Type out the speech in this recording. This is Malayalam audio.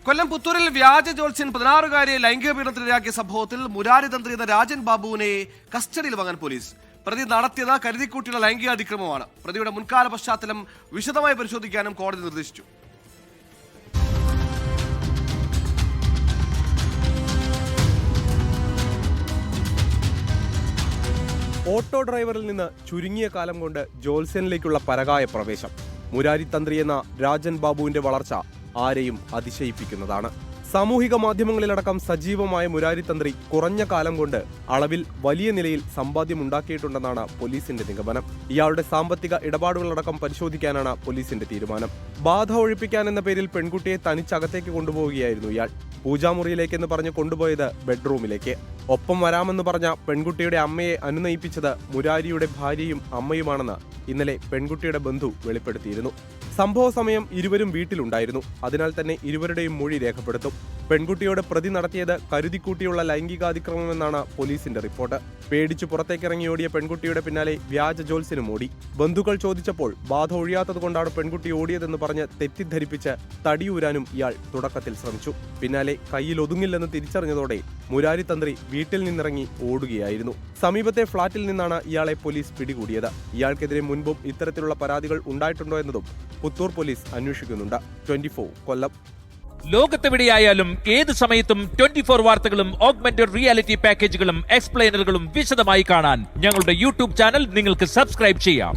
കൊല്ലം പുത്തൂരിൽ വ്യാജ ജോത്സ്യൻ 16-കാരിയെ ലൈംഗിക പീഡനത്തിനിരയാക്കിയ സംഭവത്തിൽ മുരാരി തന്ത്രി എന്ന രാജൻ ബാബുവിനെ കസ്റ്റഡിയിൽ വാങ്ങാൻ പോലീസ്. പ്രതി നടത്തിയത് കരുതിക്കൂട്ടിയുള്ള ലൈംഗിക അതിക്രമമാണ്. പ്രതിയുടെ മുൻകാല പശ്ചാത്തലം വിശദമായി പരിശോധിക്കാനും കോടതി നിർദ്ദേശിച്ചു. ഓട്ടോ ഡ്രൈവറിൽ നിന്ന് ചുരുങ്ങിയ കാലം കൊണ്ട് ജോത്സ്യനിലേക്കുള്ള പരകായ പ്രവേശം. മുരാരി തന്ത്രി എന്ന രാജൻ ബാബുവിന്റെ വളർച്ച ആരെയും അതിശയിപ്പിക്കുന്നതാണ്. സാമൂഹിക മാധ്യമങ്ങളിലടക്കം സജീവമായ മുരാരി തന്ത്രി കുറഞ്ഞ കാലം കൊണ്ട് അളവിൽ വലിയ നിലയിൽ സമ്പാദ്യമുണ്ടാക്കിയിട്ടുണ്ടെന്നാണ് പോലീസിന്റെ നിഗമനം. ഇയാളുടെ സാമ്പത്തിക ഇടപാടുകളടക്കം പരിശോധിക്കാനാണ് പോലീസിന്റെ തീരുമാനം. ബാധ ഒഴിപ്പിക്കാൻ എന്ന പേരിൽ പെൺകുട്ടിയെ തനിച്ചകത്തേക്ക് കൊണ്ടുപോവുകയായിരുന്നു ഇയാൾ. പൂജാമുറിയിലേക്കെന്ന് പറഞ്ഞ് കൊണ്ടുപോയത് ബെഡ്റൂമിലേക്ക്. ഒപ്പം വരാമെന്ന് പറഞ്ഞ പെൺകുട്ടിയുടെ അമ്മയെ അനുനയിപ്പിച്ചത് മുരാരിയുടെ ഭാര്യയും അമ്മയുമാണെന്ന് ഇന്നലെ പെൺകുട്ടിയുടെ ബന്ധു വെളിപ്പെടുത്തിയിരുന്നു. സംഭവ സമയം ഇരുവരും വീട്ടിലുണ്ടായിരുന്നു. അതിനാൽ തന്നെ ഇരുവരുടെയും മൊഴി രേഖപ്പെടുത്തും. പെൺകുട്ടിയോട് പ്രതി നടത്തിയത് കരുതിക്കൂട്ടിയുള്ള ലൈംഗികാതിക്രമമെന്നാണ് പോലീസിന്റെ റിപ്പോർട്ട്. പേടിച്ചു പുറത്തേക്കിറങ്ങിയോടിയ പെൺകുട്ടിയുടെ പിന്നാലെ വ്യാജ ജോത്സ്യനും ഓടി. ബന്ധുക്കൾ ചോദിച്ചപ്പോൾ ബാധ ഒഴിയാത്തതുകൊണ്ടാണ് പെൺകുട്ടി ഓടിയതെന്ന് പറഞ്ഞ് തെറ്റിദ്ധരിപ്പിച്ച് തടിയൂരാനും ഇയാൾ തുടക്കത്തിൽ ശ്രമിച്ചു. പിന്നാലെ കയ്യിൽ ഒതുങ്ങില്ലെന്ന് തിരിച്ചറിഞ്ഞതോടെ മുരാരി തന്ത്രി വീട്ടിൽ നിന്നിറങ്ങി ഓടുകയായിരുന്നു. സമീപത്തെ ഫ്ളാറ്റിൽ നിന്നാണ് ഇയാളെ പോലീസ് പിടികൂടിയത്. ഇയാൾക്കെതിരെ മുൻപും ഇത്തരത്തിലുള്ള പരാതികൾ ഉണ്ടായിട്ടുണ്ടോ എന്നതും പുത്തൂർ പോലീസ് അന്വേഷിക്കുന്നുണ്ട്. 24 കൊല്ലം. ലോകത്തെവിടെയായാലും ഏത് സമയത്തും 24 വാർത്തകളും ഓഗ്മെന്റഡ് റിയാലിറ്റി പാക്കേജുകളും എക്സ്പ്ലെയിനറുകളും വിശദമായി കാണാൻ ഞങ്ങളുടെ യൂട്യൂബ് ചാനൽ നിങ്ങൾക്ക് സബ്സ്ക്രൈബ് ചെയ്യാം.